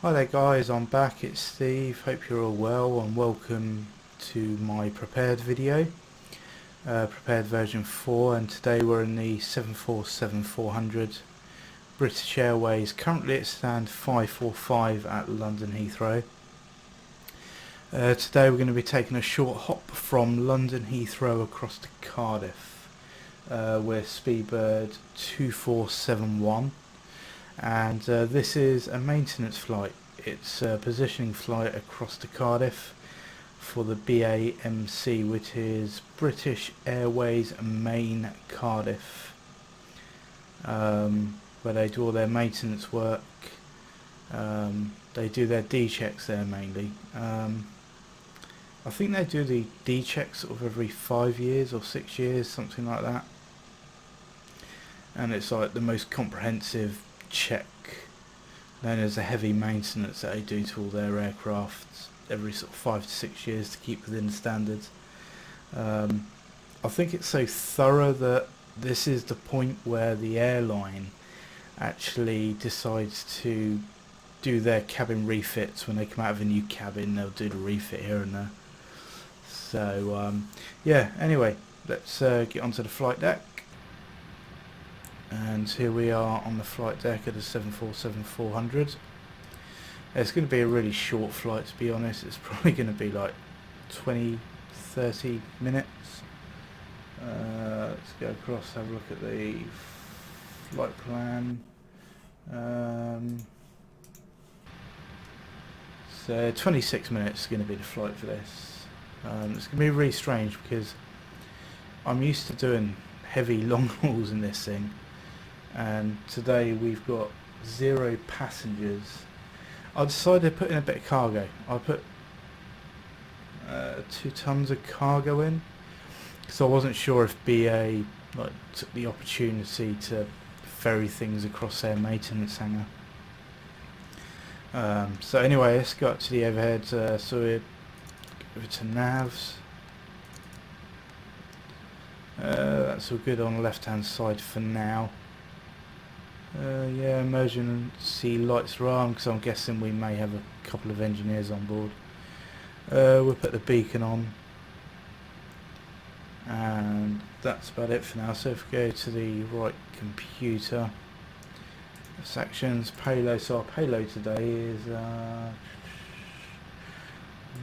Hi there guys, I'm back, it's Steve, hope you're all well and welcome to my prepared video, prepared version 4, and today we're in the 747-400 British Airways, currently at stand 545 at London Heathrow. Today we're going to be taking a short hop from London Heathrow across to Cardiff. We're Speedbird 2471. And this is a maintenance flight. It's a positioning flight across to Cardiff for the BAMC, which is British Airways Main Cardiff, where they do all their maintenance work. They do their D checks there mainly. I think they do the D checks sort of every 5 years or 6 years, something like that. And it's like the most comprehensive check known as a heavy maintenance that they do to all their aircraft every sort of 5 to 6 years to keep within the standards. I think it's so thorough that this is the point where the airline actually decides to do their cabin refits. When they come out of a new cabin, they'll do the refit here and there. So yeah, anyway, let's get onto the flight deck. And here we are on the flight deck of the 747-400. It's going to be a really short flight, to be honest. It's probably going to be like 20-30 minutes. Let's go across, have a look at the flight plan. So 26 minutes is going to be the flight for this. It's going to be really strange because I'm used to doing heavy long hauls in this thing. And today we've got 0 passengers. I decided to put in a bit of cargo. I put 2 tons of cargo in, so I wasn't sure if BA took the opportunity to ferry things across their maintenance hangar. So anyway, let's go up to the overhead. So we're over to navs. That's all good on the left hand side for now. Yeah, emergency lights are on because I'm guessing we may have a couple of engineers on board. We'll put the beacon on, and that's about it for now. So if we go to the right computer sections, payload. So our payload today is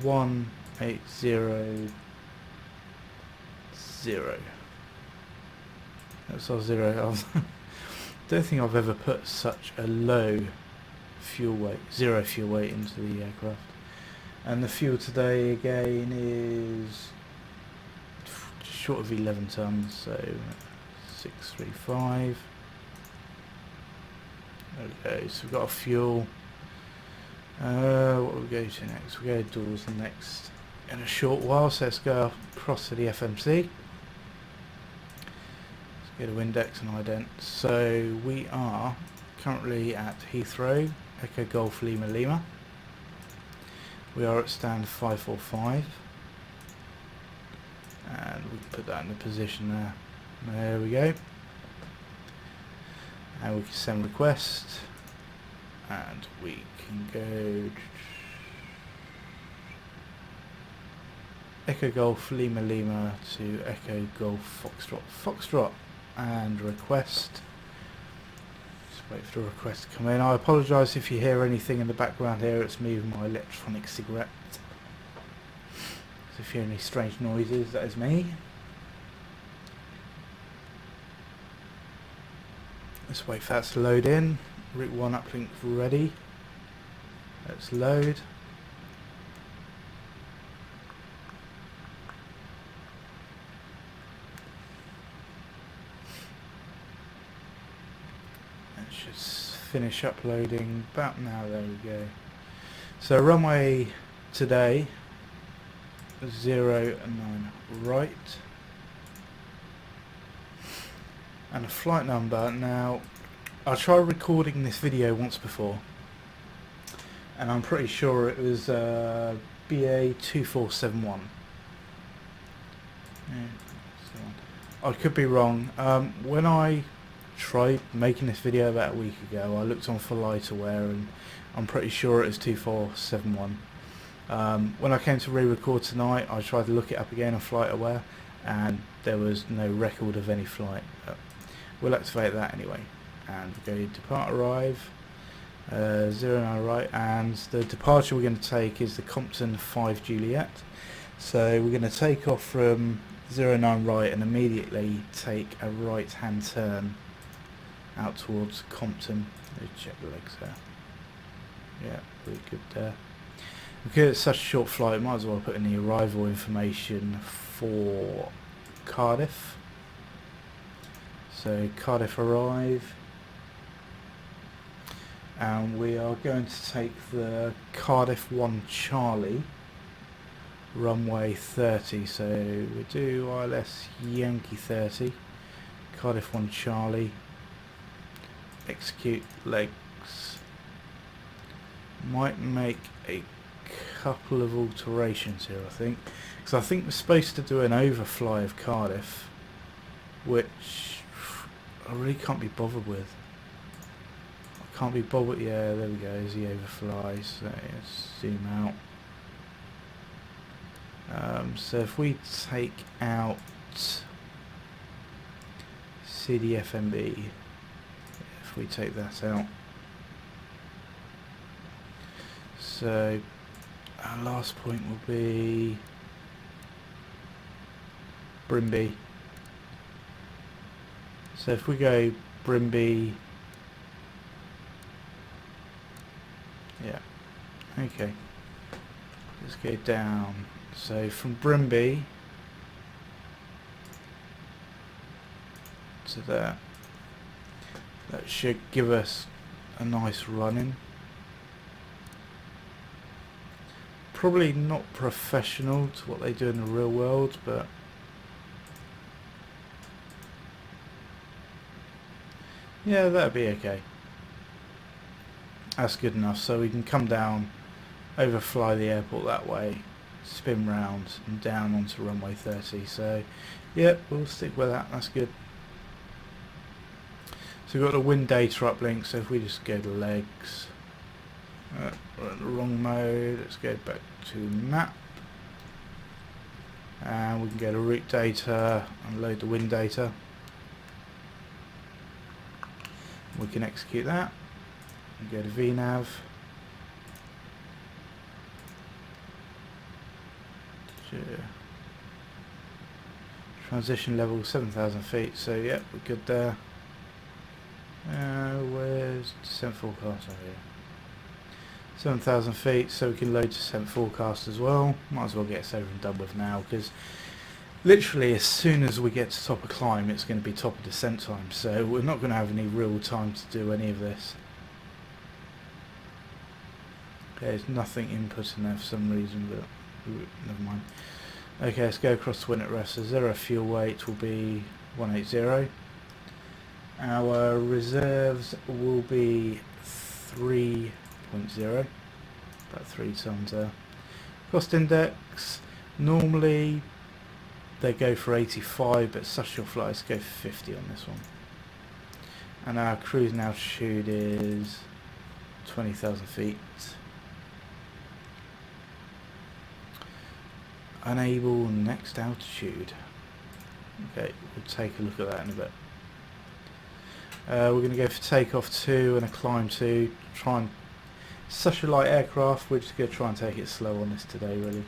1800. That's our 0. Don't think I've ever put such a low fuel weight, 0 fuel weight into the aircraft. And the fuel today again is short of 11 tons, so 635. Okay, so we've got our fuel. What will we go to next? We'll go to doors next in a short while, so let's go across to the FMC. Go to index and ident. So we are currently at Heathrow, Echo Golf Lima Lima. We are at stand 545, and we can put that in the position there. There we go. And we can send request, and we can go Echo Golf Lima Lima to Echo Golf Foxtrot Foxtrot. And request. Just wait for the request to come in. I apologise if you hear anything in the background here. It's me with my electronic cigarette. So if you hear any strange noises, that is me. Let's wait for that to load in. Route 1 uplink ready. Let's load. Just finish uploading about now. There we go. So runway today 09 right, and a flight number. Now I tried recording this video once before, and I'm pretty sure it was BA2471. I could be wrong. When I tried making this video about a week ago, I looked on FlightAware and I'm pretty sure it was 2471. When I came to re-record tonight, I tried to look it up again on FlightAware, and there was no record of any flight. But we'll activate that anyway, and go depart arrive, 09 right, and the departure we're going to take is the Compton 5 Juliet. So we're going to take off from 09 right and immediately take a right hand turn out towards Compton. Let's check the legs there. Yeah, pretty good there. Because it's such a short flight, might as well put in the arrival information for Cardiff. So Cardiff arrive, and we are going to take the Cardiff 1 Charlie, runway 30. So we do ILS Yankee 30, Cardiff 1 Charlie, execute legs. Might make a couple of alterations here, I think, because I think we're supposed to do an overfly of Cardiff, which I really can't be bothered with. I can't be bothered. Yeah, there we go. There's the overfly. So let's zoom out. So if we take out CDFMB, if we take that out, so our last point will be Brimby. So if we go Brimby, yeah, okay, let's go down. So from Brimby to there, that should give us a nice run-in. Probably not professional to what they do in the real world, but yeah, that'd be okay. That's good enough. So we can come down, overfly the airport that way, spin round and down onto runway 30. So yeah, we'll stick with that. That's good. So we've got the wind data uplink. So if we just go to legs, we're in the wrong mode. Let's go back to map, and we can go to route data and load the wind data. We can execute that and go to VNAV. Transition level 7,000 feet. So yeah, we're good there. Where's descent forecast? Oh, yeah. 7,000 feet, so we can load descent forecast as well. Might as well get us over and done with now, because literally as soon as we get to top of climb, it's going to be top of descent time, so we're not going to have any real time to do any of this. There's nothing input in there for some reason, but never mind. Okay, let's go across to wind at rest. So zero fuel weight will be 180. Our reserves will be 3.0, about 3 tons there. Cost index, normally they go for 85, but such short flights go for 50 on this one. And our cruising altitude is 20,000 feet. Enable next altitude. Okay, we'll take a look at that in a bit. We're going to go for takeoff 2 and a climb 2. Try and, such a light aircraft, we're just going to try and take it slow on this today, really.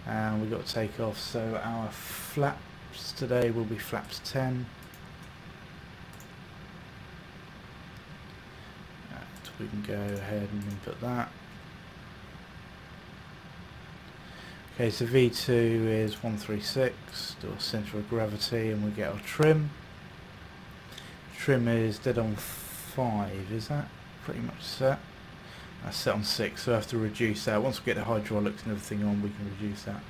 And we've got to take off, so our flaps today will be flaps 10. And we can go ahead and input that. Okay, so V2 is 136, do a centre of gravity, and we get our trim. Trim is dead on 5, is that pretty much set? That's set on 6, so I have to reduce that. Once we get the hydraulics and everything on, we can reduce that.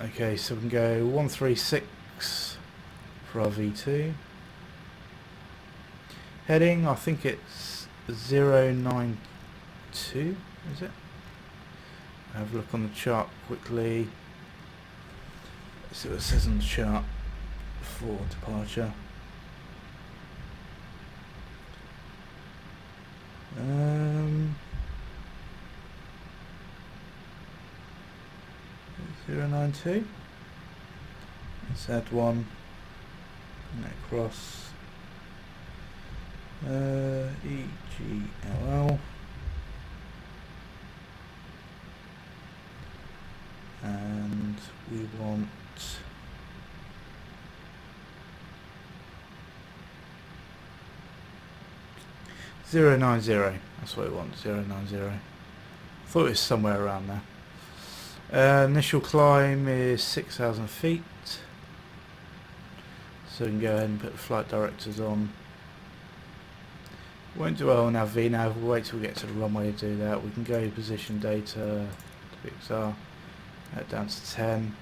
Okay, so we can go 136 for our V2. Heading, I think it's 092, is it? Have a look on the chart quickly. Let's see what it says on the chart for departure. .092. Let's add one and that across. EGLL. And we want 090. That's what we want, 090. Thought it was somewhere around there. Initial climb is 6,000 feet. So we can go ahead and put the flight directors on. Won't do well on our VNav, we'll wait till we get to the runway to do that. We can go position data to XR, down to 10.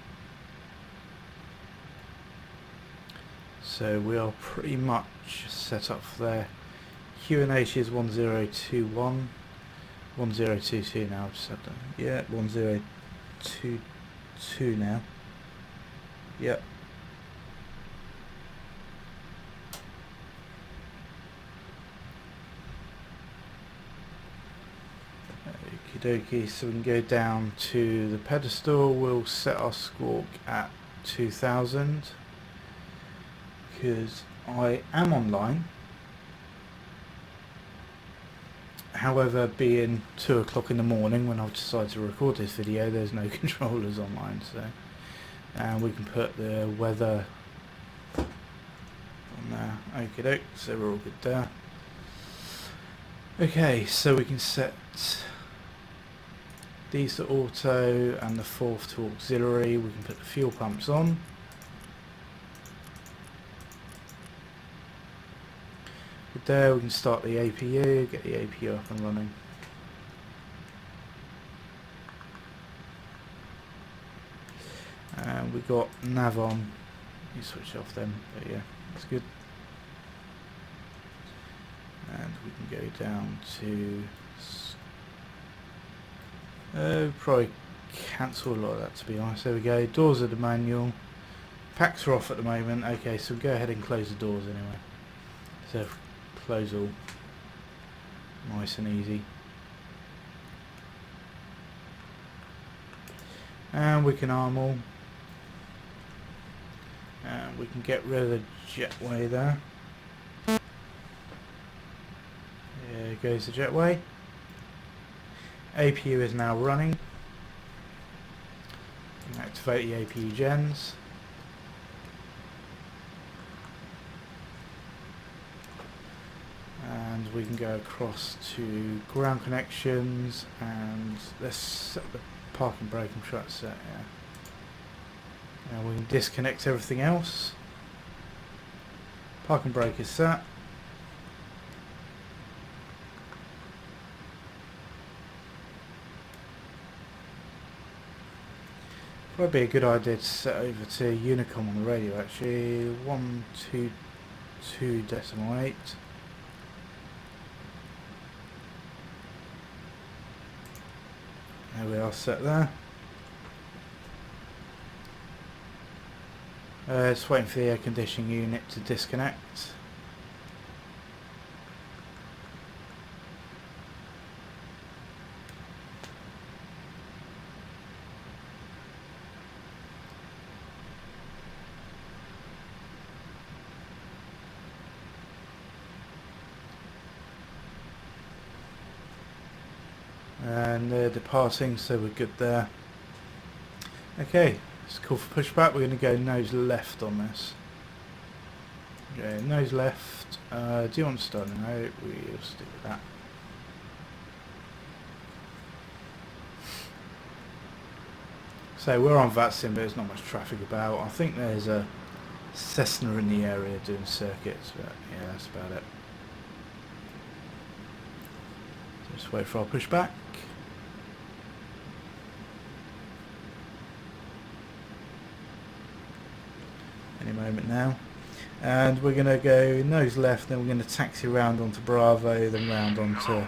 So we are pretty much set up for there. QNH is 1021, 1022 now, I've just had that. Yeah, 1022 now. Yep. Okie dokie, so we can go down to the pedestal. We'll set our squawk at 2000 because I am online. However, being 2 o'clock in the morning when I've decided to record this video, there's no controllers online, so and we can put the weather on there. Okie doke, so we're all good there. Okay, so we can set these to auto and the 4th to auxiliary. We can put the fuel pumps on. With there we can start the APU, get the APU up and running. And we got nav on. You switch off them, but yeah, that's good. And we can go down to probably cancel a lot of that, to be honest. There we go, doors are the manual, packs are off at the moment. Okay, so we'll go ahead and close the doors anyway, so close all, nice and easy. And we can arm all, and we can get rid of the jetway there. There goes the jetway. APU is now running. Activate the APU gens. And we can go across to ground connections and let's set the parking brake. I'm sure that's set, yeah. And we can disconnect everything else. Parking brake is set. Probably be a good idea to set over to Unicom on the radio actually. 122.8. There we are, set there. Just waiting for the air conditioning unit to disconnect. And they're departing, so we're good there. Okay, it's call for pushback. We're going to go nose left on this. Okay, nose left. Do you want to start? No, we'll stick with that. So we're on Vatsin, but there's not much traffic about. I think there's a Cessna in the area doing circuits, but yeah, that's about it. So just wait for our pushback. Any moment now. And we're going to go nose left, then we're going to taxi round onto Bravo, then round onto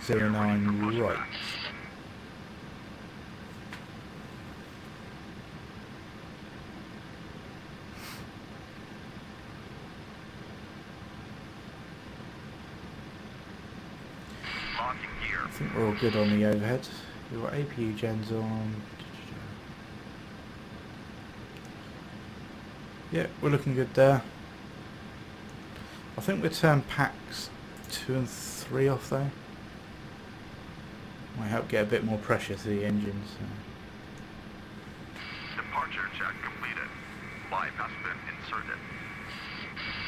09 right. clear. I think we're all good on the overhead. We've got APU gens on. Yeah, we're looking good there. I think we'll turn packs 2 and 3 off though. Might help get a bit more pressure to the engines. Departure check completed. Bypass bin inserted.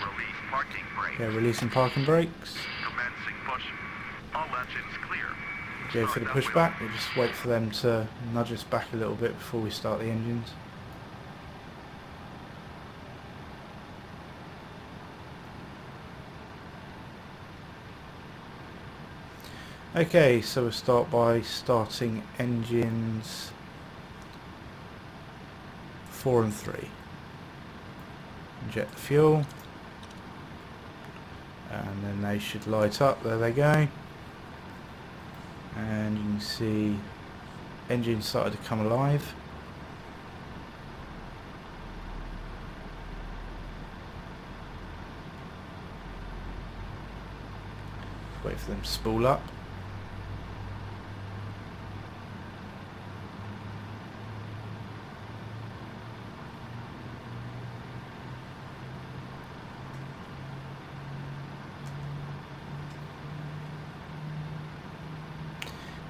Release parking brake. Yeah, releasing parking brakes. Commencing push. All engines clear. Go for the pushback. We'll just wait for them to nudge us back a little bit before we start the engines. Okay, so we'll start by starting engines 4 and 3. Inject the fuel. And then they should light up. There they go. And you can see engines started to come alive. Wait for them to spool up.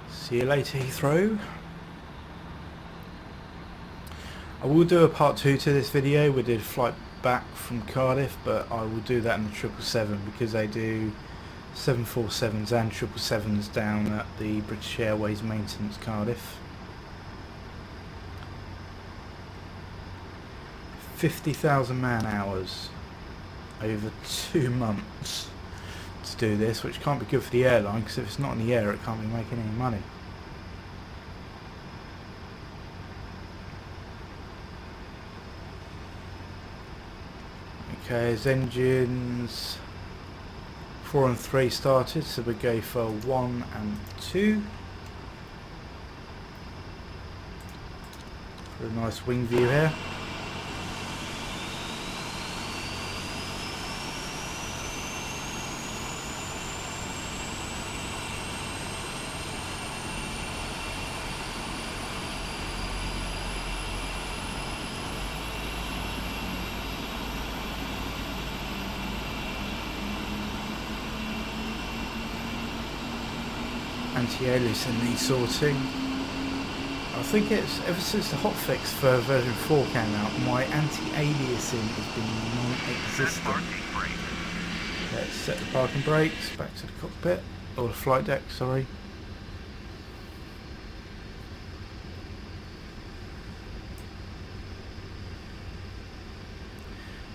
See you later, Heathrow. I will do a part 2 to this video. We did a flight back from Cardiff, but I will do that in the 777 because they do 747s and 777s down at the British Airways maintenance Cardiff. 50,000 man hours over 2 months to do this, which can't be good for the airline because if it's not in the air it can't be making any money. Okay, as engines 4 and 3 started, so we go for 1 and 2 for a nice wing view here. Anti-alias in the sorting. I think it's ever since the hotfix for version 4 came out, my anti-aliasing has been non-existent. Let's set the parking brakes, back to the cockpit, or the flight deck, sorry.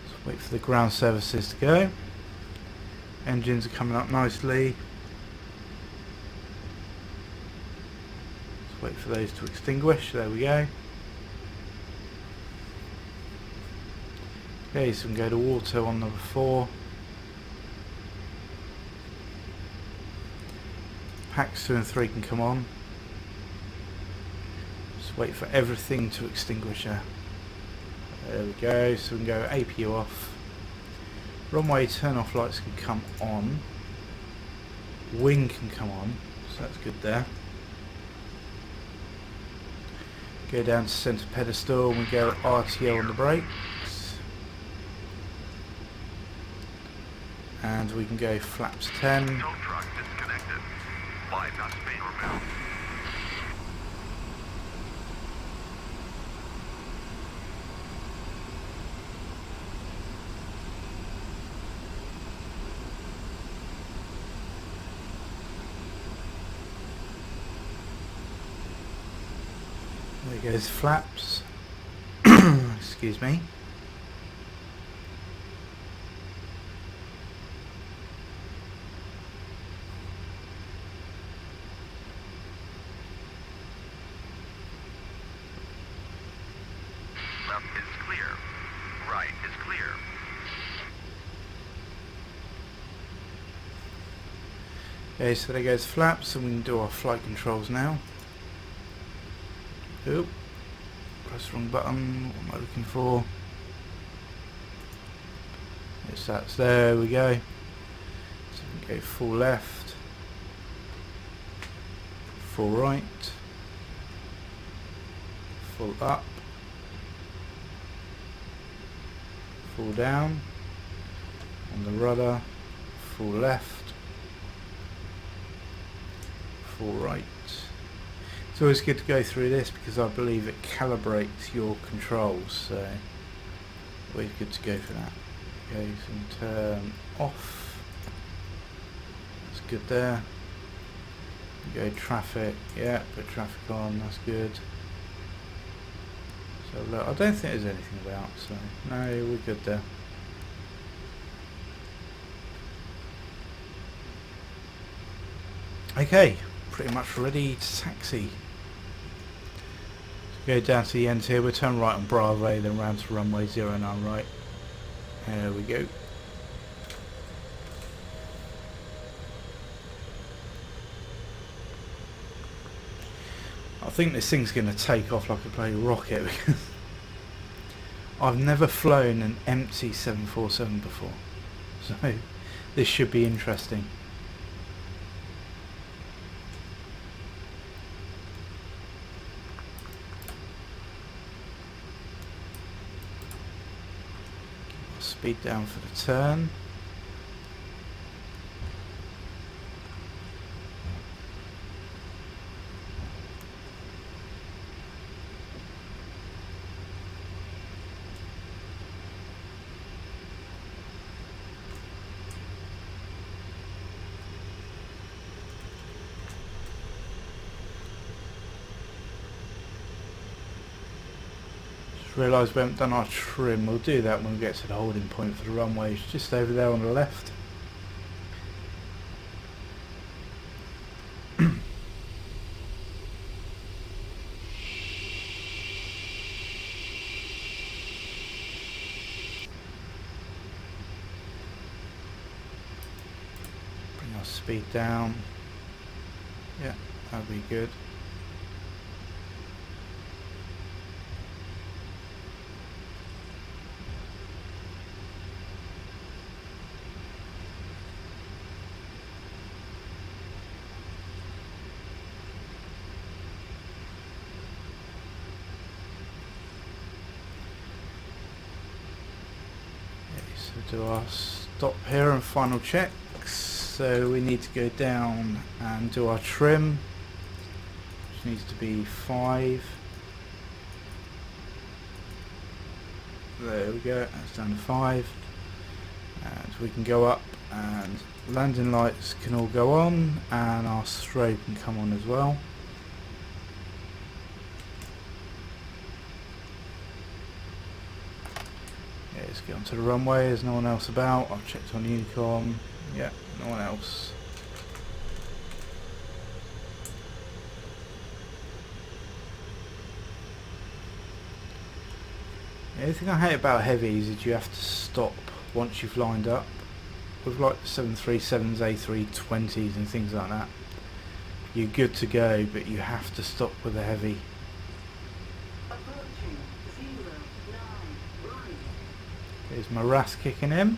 Let's wait for the ground services to go. Engines are coming up nicely. Wait for those to extinguish. There we go. Okay, so we can go to auto on number 4. Packs 2 and 3 can come on. Just wait for everything to extinguish there. There we go. So we can go APU off. Runway turn off lights can come on. Wing can come on. So that's good there. Go down to centre pedestal and we go RTO on the brakes. And we can go flaps 10. Tow truck disconnected. Bypass main remote. There goes flaps. Excuse me. Left is clear. Right is clear. Okay, so there goes flaps, and we can do our flight controls now. Oop, press the wrong button. What am I looking for? Yes, that's there we go. So we can go full left. full right, full up, full down, on the rudder, full left, full right. It's always good to go through this because I believe it calibrates your controls, so always good to go for that. Okay, so turn off, that's good there. Go traffic, yeah, put traffic on, that's good. So look, I don't think there's anything about, so no, we're good there. Okay, pretty much ready to taxi. Go down to the end here, we'll turn right on Bravo, then round to runway 09 right. There we go. I think this thing's going to take off like a bloody rocket because I've never flown an empty 747 before, so this should be interesting. Speed down for the turn. Realised we haven't done our trim. We'll do that when we get to the holding point for the runway. It's just over there on the left. Bring our speed down. Yeah, that'll be good. So do our stop here and final checks. So we need to go down and do our trim, which needs to be 5. There we go, that's down to 5. And we can go up and landing lights can all go on and our strobe can come on as well. Let's get onto the runway. There's no one else about. I've checked on the Unicom. Yeah, no one else. The only thing I hate about heavies is you have to stop once you've lined up. With like the 737s, A320s and things like that, you're good to go, but you have to stop with a heavy. Here's my RAS kicking in.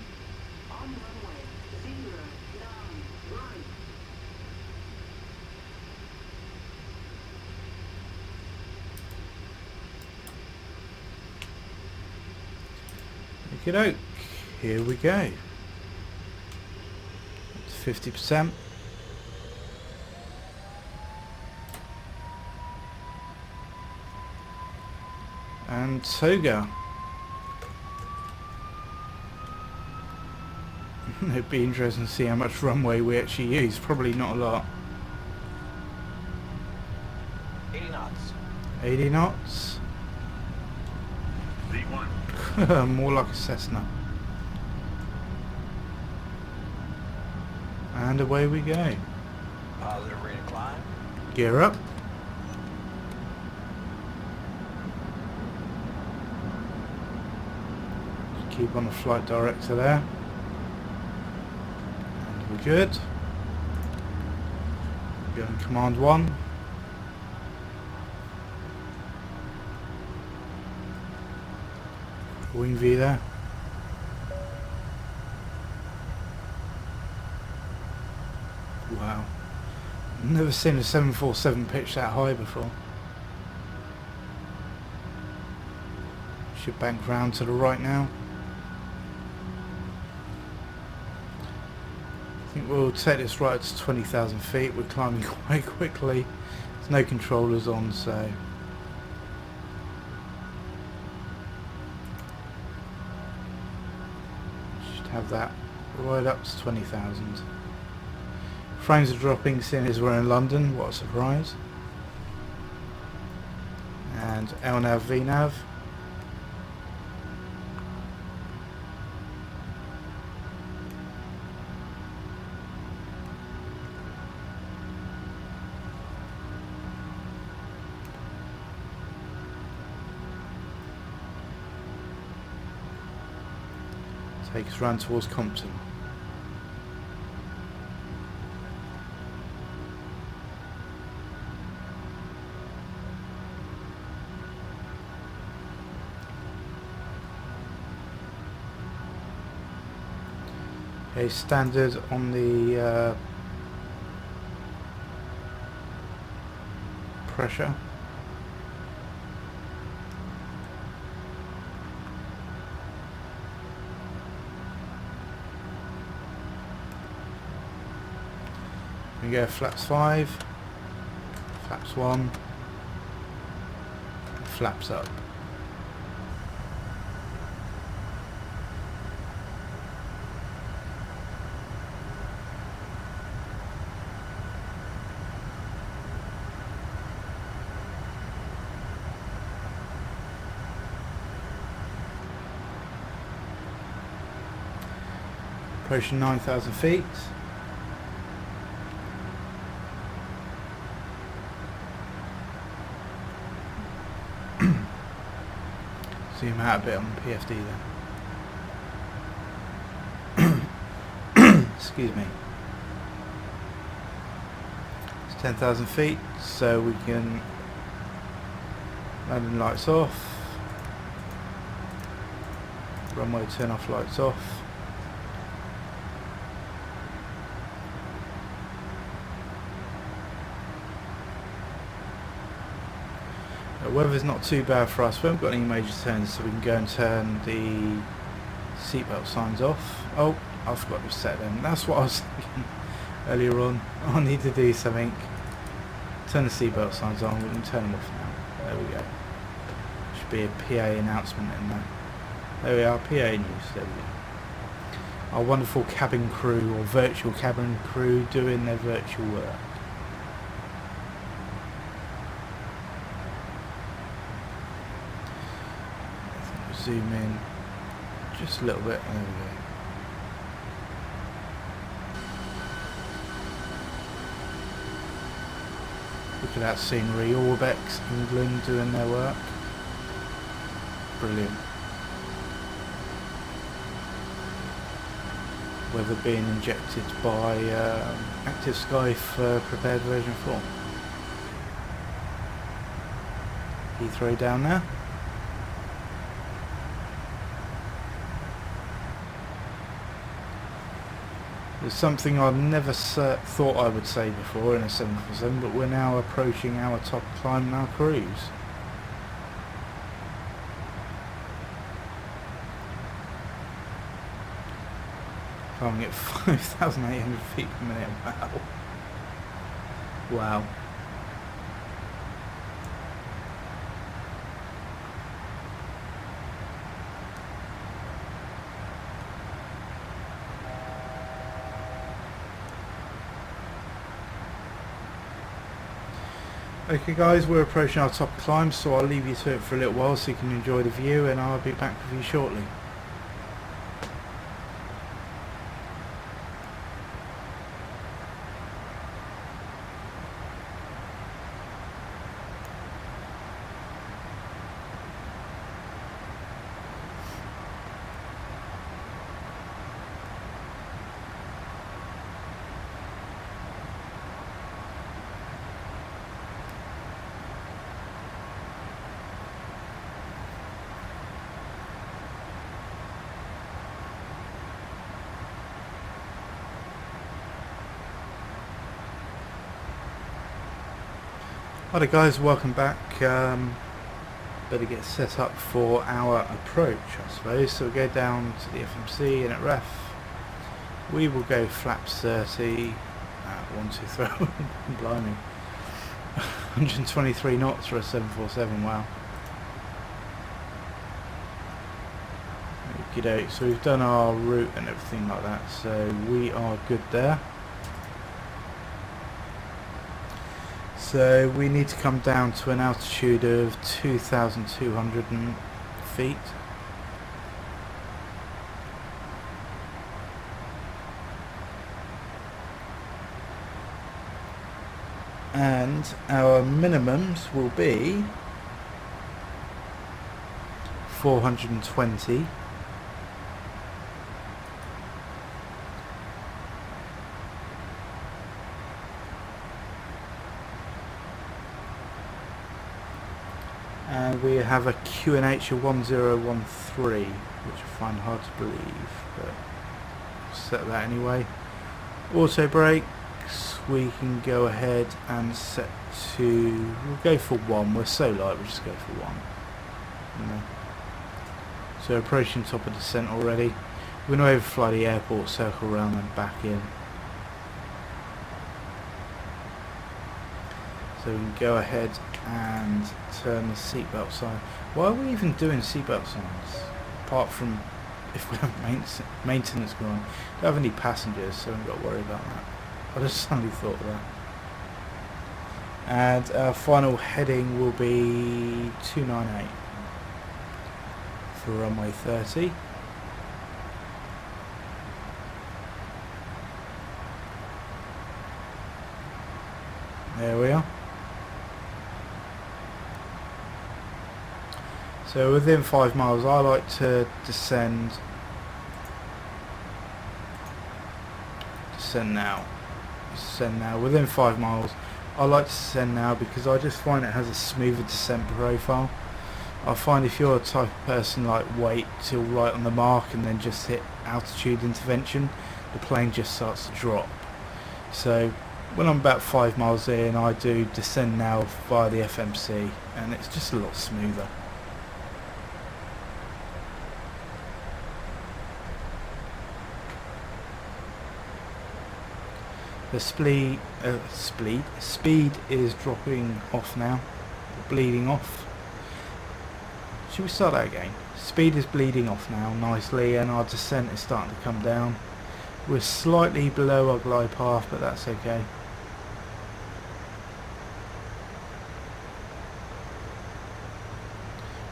Okey-doke, here we go. 50%. And Toga. It'd be interesting to see how much runway we actually use. Probably not a lot. 80 knots. 80 knots. V1. More like a Cessna. And away we go. Positive rate of climb. Gear up. Just keep on the flight director there. And we're good. Go on command 1. Wing V there. Wow. Never seen a 747 pitch that high before. Should bank round to the right now. I think we'll take this right to 20,000 feet. We're climbing quite quickly. There's no controllers on, so should have that right up to 20,000. Frames are dropping, seeing as we're in London. What a surprise. And LNAV, VNAV. Take us round towards Compton. Okay, standard on the pressure. We go flaps 5, flaps 1, flaps up. Approaching 9,000 feet. Zoom out a bit on the PFD then. Excuse me. It's 10,000 feet, so we can landing lights off. Runway turn off, lights off. The weather's not too bad for us. We haven't got any major turns, so we can go and turn the seatbelt signs off. Oh, I forgot to set them. That's what I was thinking earlier on. I need to do something. Turn the seatbelt signs on. We can turn them off now. There we go. Should be a PA announcement in there. There we are, PA news. There we go. Our wonderful cabin crew, or virtual cabin crew, doing their virtual work. Zoom in just a little bit. There we go. Look at that scenery. Orbex, England, doing their work. Brilliant. Weather being injected by Active Sky for prepared version 4. Heathrow down there. There's something I've never thought I would say before in a 747, but we're now approaching our top climb in our cruise. Climbing at 5,800 feet per minute. Wow. Wow. Okay guys, we're approaching our top climb, so I'll leave you to it for a little while so you can enjoy the view, and I'll be back with you shortly. Hi guys, welcome back. Better get set up for our approach, I suppose. So we'll go down to the FMC and at ref we will go flaps 30 at 123. Blimey. 123 knots for a 747, wow. Okey-doke, so we've done our route and everything like that, so we are good there. So we need to come down to an altitude of 2,200 feet. And our minimums will be 420. And we have a QNH of 1013, which I find hard to believe, but I'll set that anyway. Auto brakes, we can go ahead and set to, we'll go for 1, we're so light, we'll just go for 1. You know. So approaching top of descent already. We're going to overfly the airport, circle around and back in. So we can go ahead and turn the seatbelt sign. Why are we even doing seatbelt signs? Apart from if we have maintenance going on. Don't have any passengers, so we haven't got to worry about that. I just suddenly thought of that. And our final heading will be 298 for runway 30. There we are. So within 5 miles I like to descend now. Within 5 miles I like to descend now because I just find it has a smoother descent profile. I find if you're a type of person like wait till right on the mark and then just hit altitude intervention, the plane just starts to drop. So when I'm about 5 miles in, I do descend now via the FMC and it's just a lot smoother. The speed is dropping off now, bleeding off. Should we start that again? Speed is bleeding off now nicely and our descent is starting to come down. We're slightly below our glide path, but that's okay.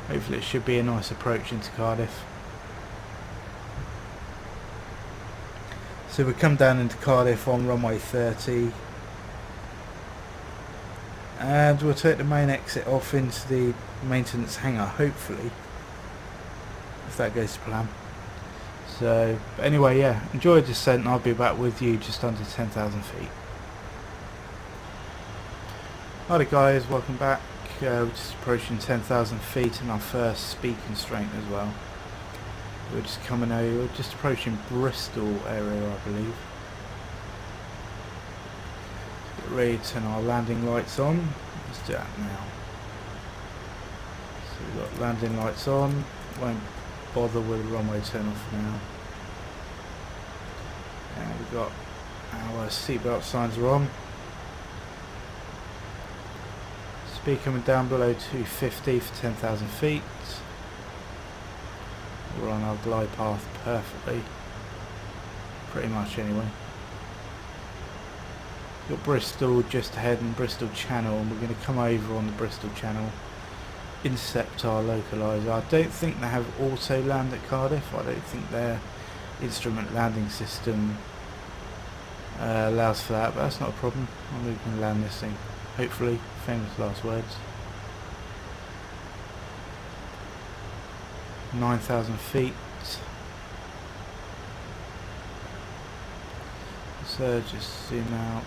Hopefully it should be a nice approach into Cardiff. So we come down into Cardiff on runway 30 and we'll take the main exit off into the maintenance hangar, hopefully, if that goes to plan. So but anyway, yeah, enjoy the descent and I'll be back with you just under 10,000 feet. Hi guys, welcome back. We're just approaching 10,000 feet and our first speed constraint as well. We're just coming over, we're just approaching Bristol area, I believe. Get ready to turn our landing lights on. Let's do that now. So we've got landing lights on, won't bother with the runway turn off now. And we've got our seatbelt signs are on. Speed coming down below 250 for 10,000 feet. We're on our glide path perfectly, pretty much anyway. Got Bristol just ahead in Bristol Channel and we're going to come over on the Bristol Channel, intercept our localizer. I don't think they have auto land at Cardiff. I don't think their instrument landing system allows for that, but that's not a problem. We can land this thing, hopefully. Famous last words. 9,000 feet. So just zoom out,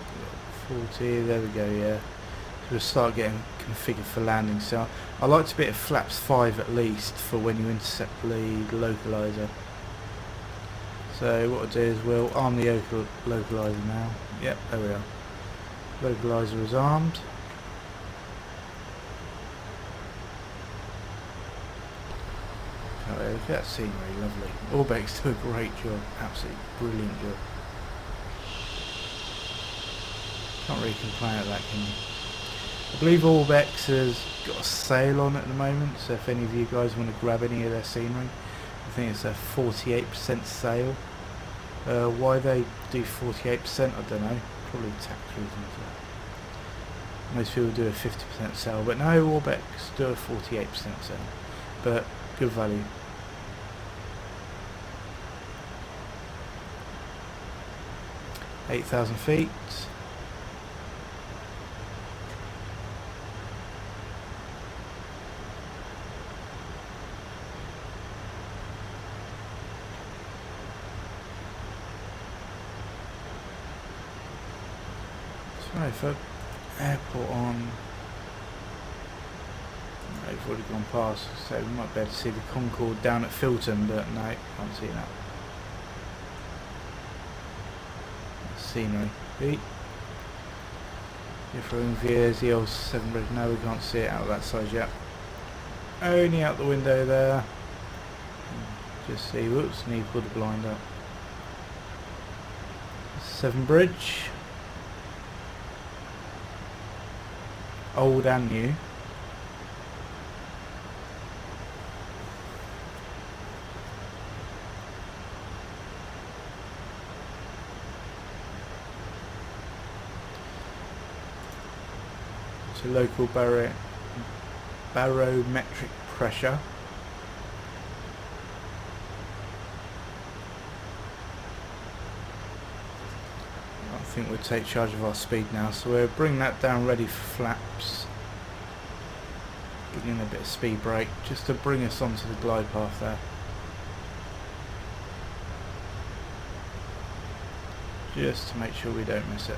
40, there we go, yeah. So we'll start getting configured for landing. So I like to be at flaps 5 at least for when you intercept the localizer. So what we'll do is we'll arm the localizer now. Yep, there we are. Localizer is armed. Oh, look at that scenery, lovely. Orbex do a great job, absolutely brilliant job. Can't really complain at that, can you? I believe Orbex has got a sale on at the moment, so if any of you guys want to grab any of their scenery, I think it's a 48% sale. Why they do 48%, I don't know. Probably tax reasons. Most people do a 50% sale, but no, Orbex do a 48% sale. But good value. $8,000 feet. So for airport on, no, we've already gone past, so we might be able to see the Concorde down at Filton, but no, can't see that. Scenery. Beat. Heathrow and Viers, the old Seven Bridge. No, we can't see it out of that side yet. Only out the window there. Just see, whoops, need to put the blind up. Seven Bridge. Old and new. It's a local barometric pressure. I think we'll take charge of our speed now, so we'll bring that down ready for flaps. Getting a bit of speed brake just to bring us onto the glide path there. Just to make sure we don't miss it.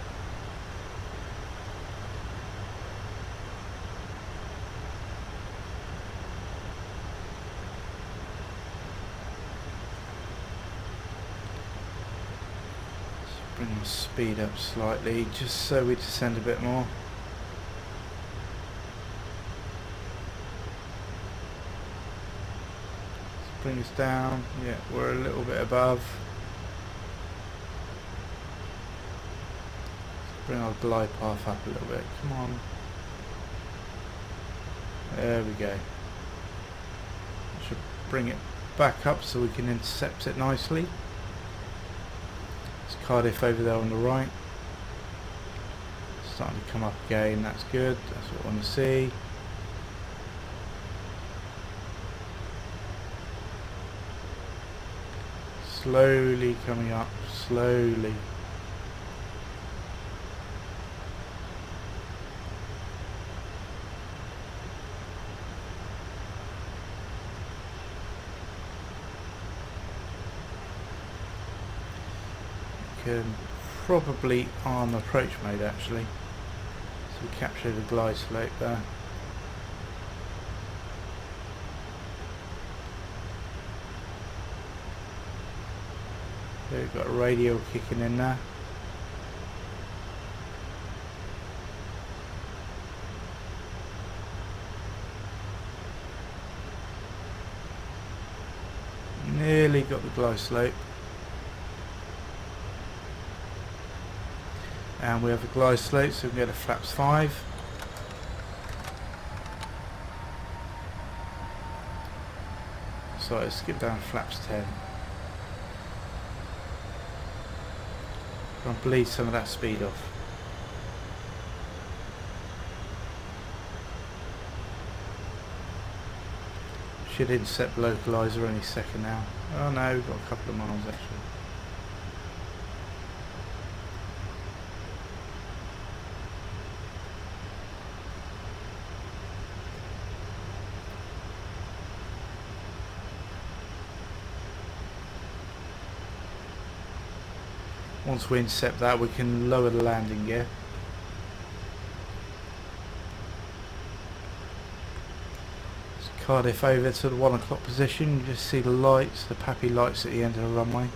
Bring the speed up slightly just so we descend a bit more. Let's bring us down. Yeah, we're a little bit above. Let's bring our glide path up a little bit. Come on. There we go. Should bring it back up so we can intercept it nicely. Cardiff over there on the right, starting to come up again, that's good, that's what I want to see. Slowly coming up, slowly. Can probably arm approach mode actually, so we capture the glide slope there. So we've got a radial kicking in there. Nearly got the glide slope. And we have a glide slope, so we can go to flaps 5. So let's skip down flaps 10. I'll bleed some of that speed off. Should intercept localizer any second now. Oh no, we've got a couple of miles actually. Once we intercept that, we can lower the landing gear. It's Cardiff over to the 1 o'clock position. You just see the lights, the pappy lights at the end of the runway.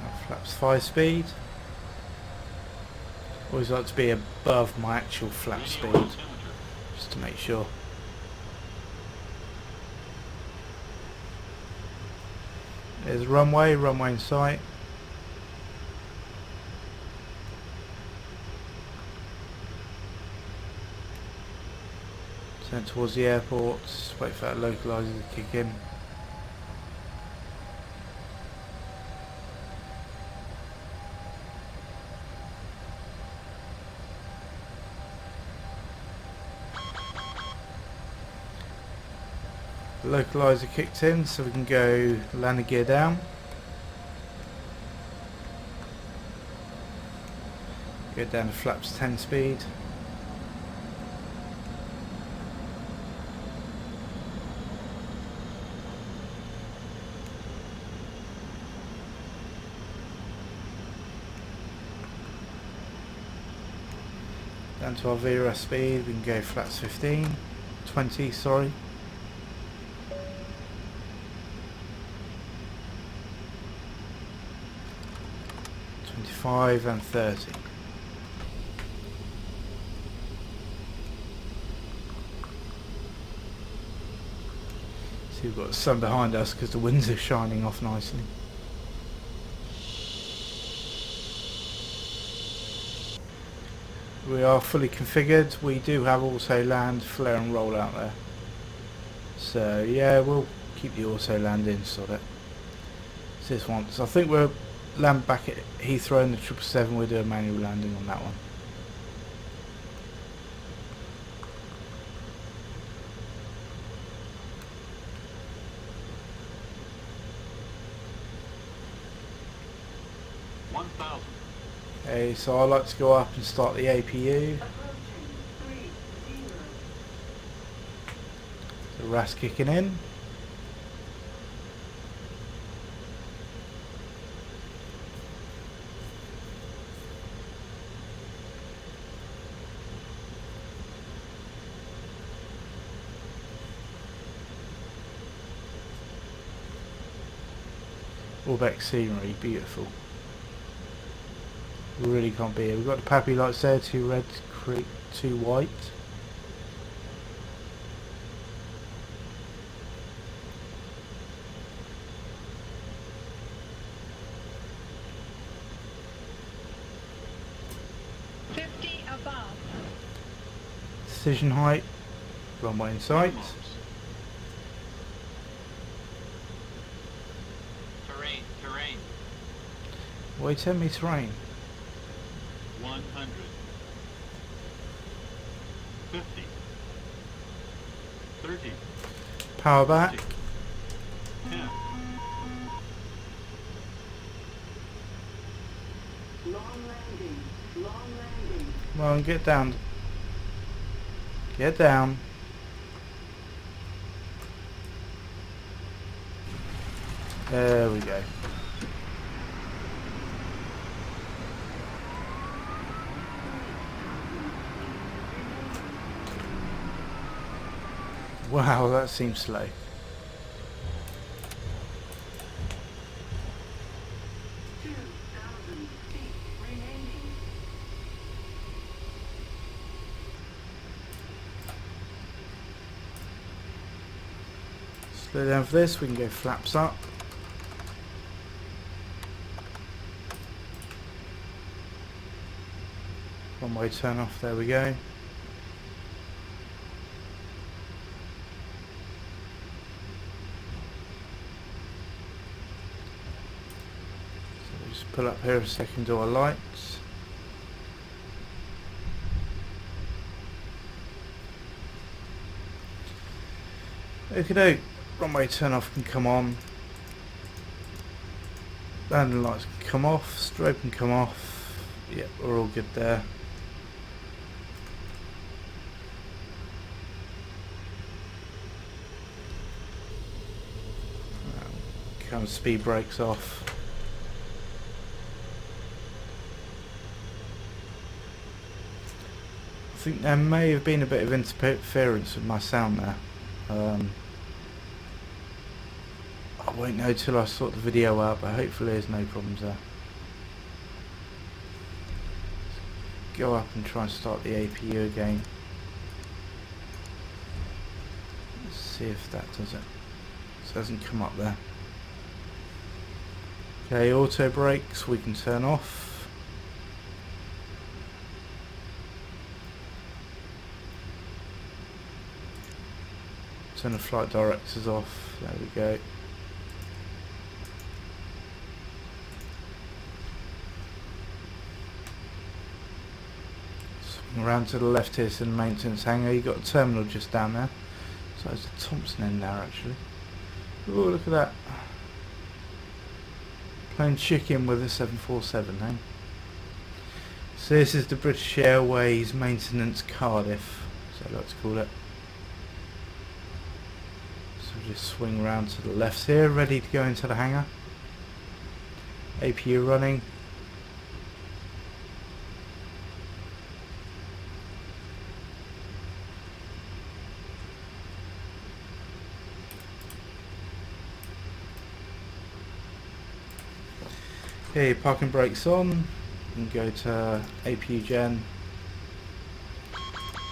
Now flaps 5 speed. Always like to be above my actual flap speed, just to make sure. There's runway in sight. Turn towards the airport, just wait for that localizer to kick in. The localizer kicked in, so we can go landing gear down. Go down to flaps 10 speed. Down to our VRS speed, we can go flaps 20, sorry. 25 and 30. See, we've got the sun behind us because the winds are shining off nicely. We are fully configured. We do have auto land, flare and roll out there. So yeah, we'll keep the auto land in, sort it. It's this once. I think we'll land back at Heathrow in the 777. We'll do a manual landing on that one. Okay, so I like to go up and start the APU. The RAS kicking in. All back scenery, beautiful. We really can't be here. We've got the pappy lights there, 2 red, 2 white. Decision height, runway in sight. Terrain. Wait, 10 meter terrain. 100. 50. 30. Power back. 10. Long landing. Come on, get down. Get down. There we go. Wow, that seems slow. Slow down for this, we can go flaps up. One-way turn off, there we go. So we just pull up here a second, do our lights. Okey-doke. Runway turn off can come on, landing lights can come off, strobe can come off. Yep, we're all good there. Comes speed brakes off. I think there may have been a bit of interference with my sound there. I won't know till I sort the video out, but hopefully there's no problems there. go up and try and start the APU again. Let's see if that does it. It doesn't come up there. Okay, auto brakes we can turn off. Turn the flight directors off. There we go. Swing around to the left here to the maintenance hangar. You've got a terminal just down there. So there's a Thompson in there actually. Oh, look at that. Playing chicken with a 747, eh? So this is the British Airways Maintenance Cardiff, so I like to call it. So just swing around to the left here, ready to go into the hangar. APU running. Okay, parking brakes on, and go to APU gen,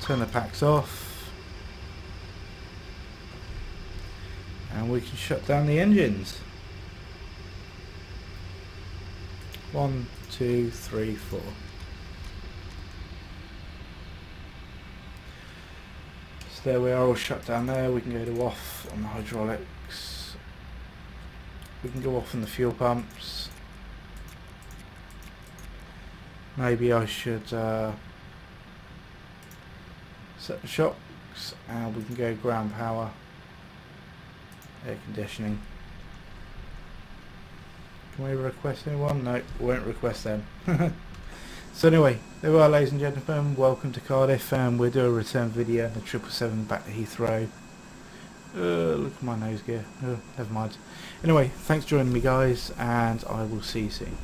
turn the packs off, and we can shut down the engines. 1, 2, 3, 4. So there we are, all shut down there. We can go to off on the hydraulics, we can go off on the fuel pumps. Maybe I should set the shocks, and we can go ground power, air conditioning. Can we request anyone? No, we won't request them. So anyway, there we are, ladies and gentlemen. Welcome to Cardiff, and we'll do a return video in the 777 back to Heathrow. Look at my nose gear. Never mind. Anyway, thanks for joining me, guys, and I will see you soon.